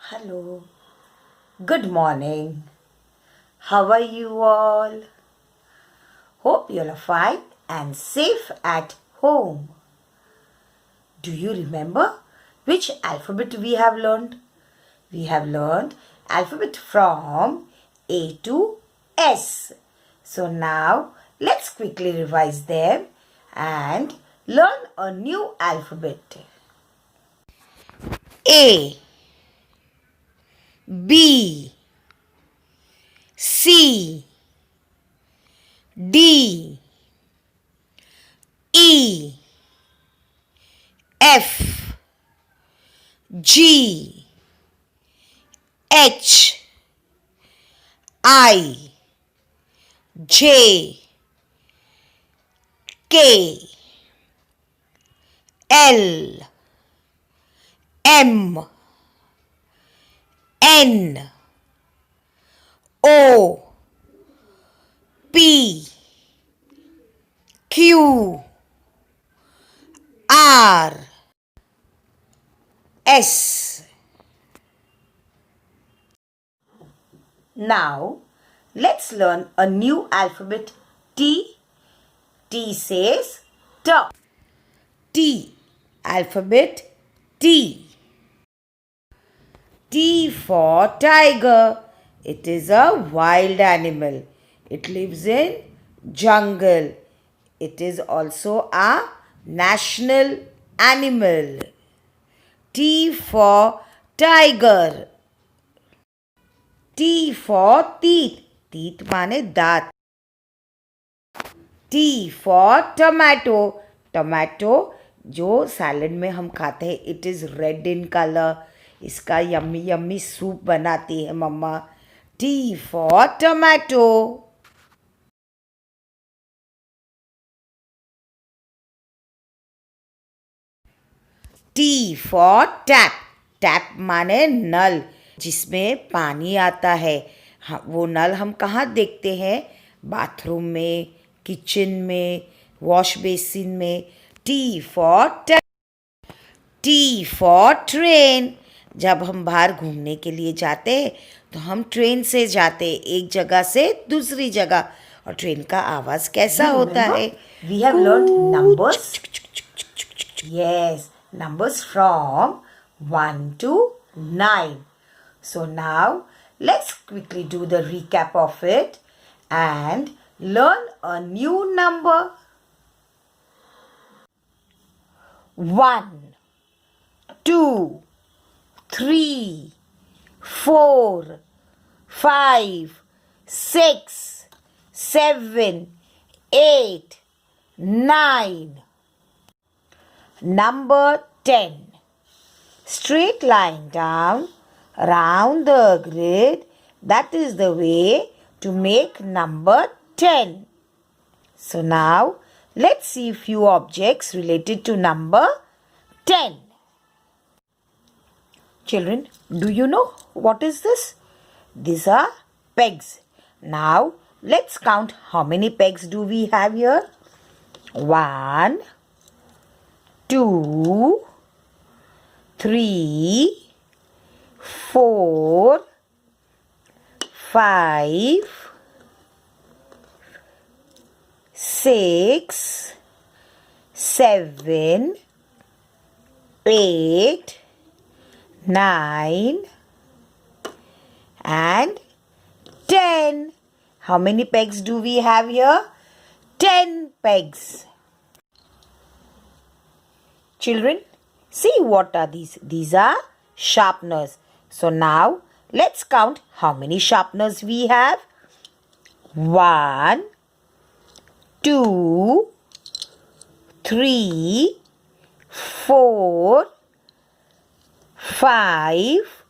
Hello. Good morning. How are you all? Hope you all are fine and safe at home. Do you remember which alphabet we have learned? We have learned alphabet from A to S. So now let's quickly revise them and learn a new alphabet. A, B, C, D, E, F, G, H, I, J, K, L, M, N, O, P, Q, R, S. Now, let's learn a new alphabet T. T says T. T. Alphabet T. T for tiger. It is a wild animal. It lives in jungle. It is also a national animal. T for tiger. T for teeth. Teeth माने दांत. T for tomato. Tomato जो salad में हम खाते हैं, it is red in colour. इसका yummy yummy soup बनाती है मम्मा. T for tomato. T for tap. Tap माने नल जिसमें पानी आता है. वो नल हम कहाँ देखते हैं? बाथरूम में, किचन में, वॉश बेसिन में. T for tap. T for train. जब हम बाहर घूमने के लिए जाते हैं तो हम ट्रेन से जाते हैं एक जगह से दूसरी जगह. और ट्रेन का आवाज़ कैसा होता है? We have learned numbers. Yes, numbers from 1 to 9. So now let's quickly do the recap of it and learn a new number. 1, 2, 3, 4, 5, 6, 7, 8, 9. Number 10. Straight line down around the grid. That is the way to make number 10. So now let's see few objects related to number 10. Children, do you know what is this? These are pegs. Now let's count how many pegs do we have here. 1, 2, 3, 4, 5, 6, 7, 8, 9 and 10. How many pegs do we have here? 10 pegs. Children, see what are these? These are sharpeners. So now let's count how many sharpeners we have. 1, 2, 3, 4, 5,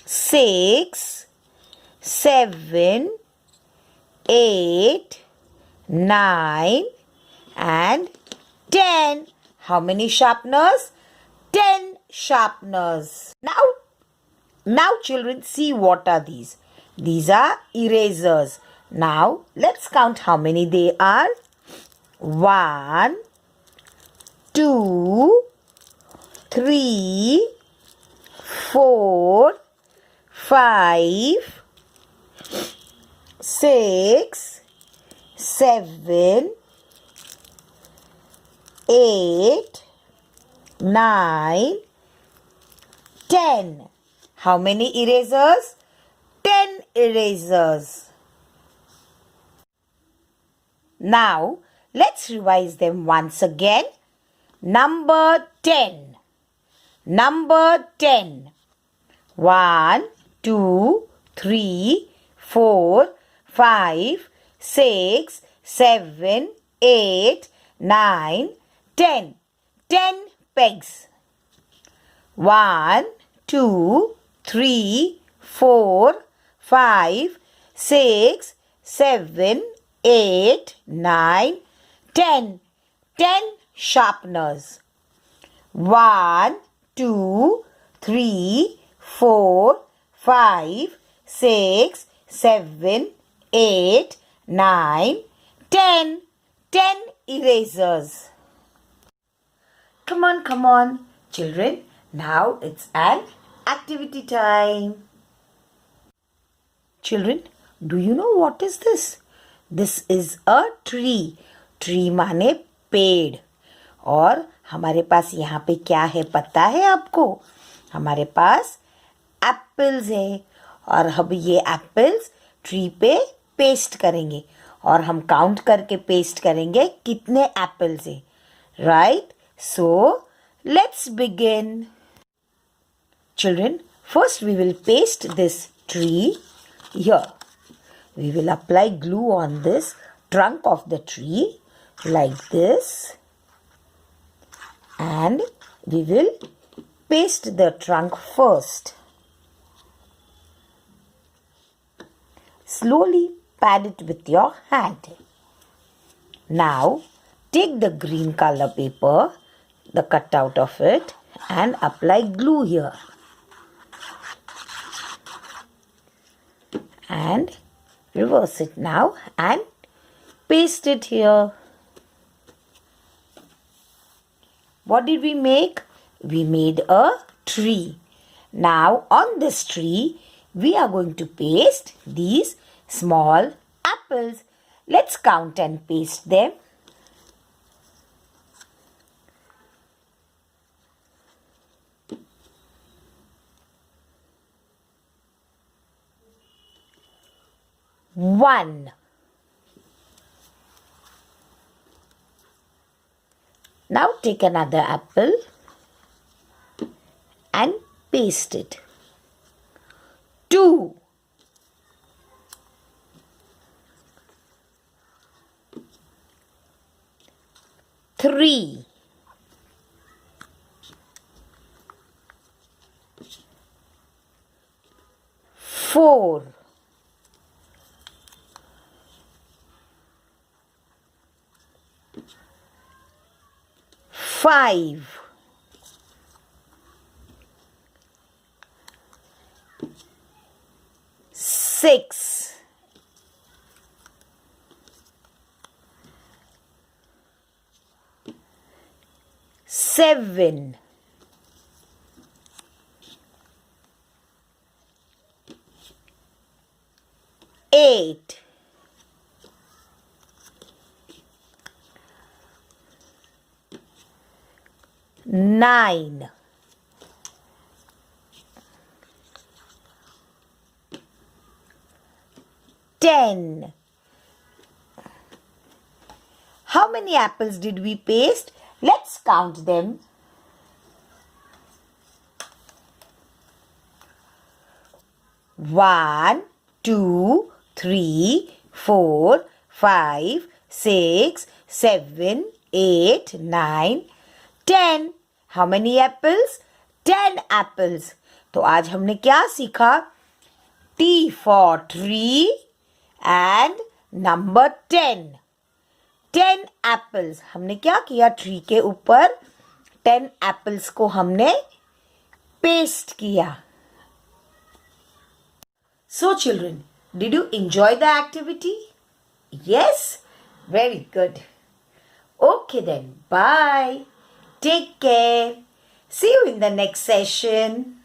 6, 7, 8, 9 and 10. How many sharpeners? 10 sharpeners. Now children, see what are these. These are erasers. Now let's count how many they are. 1, 2, 3, 4, 5, 6, 7, 8, 9, 10. How many erasers? 10 erasers. Now, let's revise them once again. Number 10. Number 10. 1, 2, 3, 4, 5, 6, 7, 8, 9, 10. 10 pegs. 1, 2, 3, 4, 5, 6, 7, 8, 9, 10. 10 sharpeners. 1, 2, 3, 4, 5, 6, 7, 8, 9, 10. 10 erasers. Come on, children. Now it's an activity time. Children, do you know what is this? This is a tree. Tree माने पेड़. और हमारे पास यहाँ पे क्या है पता है आपको? हमारे पास एप्पल्स है और हम ये एप्पल्स ट्री पे पेस्ट करेंगे और हम काउंट करके पेस्ट करेंगे कितने एप्पल्स है. Right? So let's begin. Children, first we will paste this tree here. We will apply glue on this trunk of the tree like this, and we will paste the trunk first. Slowly pat it with your hand. Now take the green color paper, the cutout of it, and apply glue here. And reverse it now and paste it here. What did we make? We made a tree. Now on this tree, we are going to paste these small apples. Let's count and paste them. One. Now take another apple and paste it. 2. 3. 4. 5. 6. 7. 8. 9. 10. How many apples did we paste? Let's count them. 1, 2, 3, 4, 5, 6, 7, 8, 9, 10. How many apples? 10 apples. तो आज हमने क्या सीखा? T for tree and number 10. 10 apples. हमने क्या किया? Tree के ऊपर 10 apples को हमने पेस्ट किया. So children, did you enjoy the activity? Yes? Very good. Okay then, bye. Take care. See you in the next session.